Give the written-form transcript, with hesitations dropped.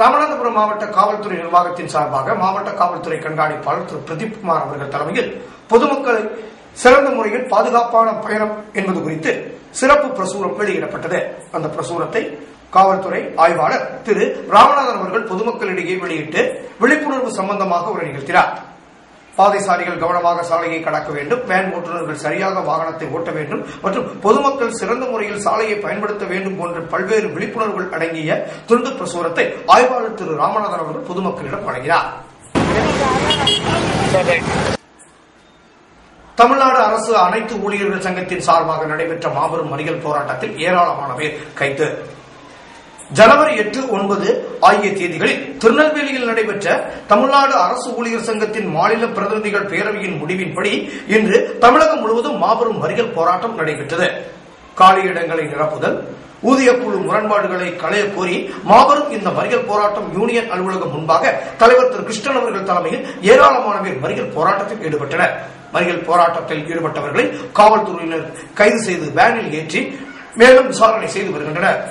ராமநாதபுரம் மாவட்ட காவல்துறை நிர்வாகத்தின் சார்பாக மாவட்ட காவல்துறை கண்காணிப்பாளர் திரு பிரதீப் குமார் அவர்கள் தலைமையில் பொதுமக்களை சிறந்த முறையில் பாதுகாப்பான பயணம் என்பது குறித்து சிறப்பு பிரசுரம் வெளியிடப்பட்டது. அந்த பிரசுரத்தை காவல்துறை ஆய்வாளர் திரு ராமநாதன் அவர்கள் பொதுமக்களிடையே வெளியிட்டு விழிப்புணர்வு சம்பந்தமாக உரை நிகழ்த்தினார். பாதைசாரிகள் கவனமாக சாலையை கடக்க வேண்டும், வேன் ஓட்டுநர்கள் சரியாக வாகனத்தை ஓட்ட வேண்டும் மற்றும் பொதுமக்கள் சிறந்த முறையில் சாலையை பயன்படுத்த வேண்டும் போன்ற பல்வேறு விழிப்புணர்வுகள் அடங்கிய துண்டு பிரசுரத்தை ஆய்வாளர் திரு ராமநாதன் அவர்கள் பொதுமக்களிடம் வழங்கினார். தமிழ்நாடு அரசு அனைத்து ஊழியர்கள் சங்கத்தின் சார்பாக நடைபெற்ற மாபெரும் மறியல் போராட்டத்தில் ஏராளமான பேர் கைது. ஜனவரி 8, 9 ஆகிய தேதிகளில் திருநெல்வேலியில் நடைபெற்ற தமிழ்நாடு அரசு ஊழியர் சங்கத்தின் மாநில பிரதிநிதிகள் பேரவையின் முடிவின்படி இன்று தமிழகம் முழுவதும் மாபெரும் மறியல் போராட்டம் நடைபெற்றது. காலியிடங்களை நிரப்புதல், ஊதியக்குழு முரண்பாடுகளை களைய கோரி மாபெரும் இந்த மறியல் போராட்டம் யூனியன் அலுவலகம் முன்பாக தலைவர் திரு கிருஷ்ணன் அவர்கள் தலைமையில் ஏராளமான பேர் மறியல் போராட்டத்தில் ஈடுபட்டனர். மறியல் போராட்டத்தில் ஈடுபட்டவர்களை காவல்துறையினர் கைது செய்து வேனில் ஏற்றி மேலும் விசாரணை செய்து வருகின்றனர்.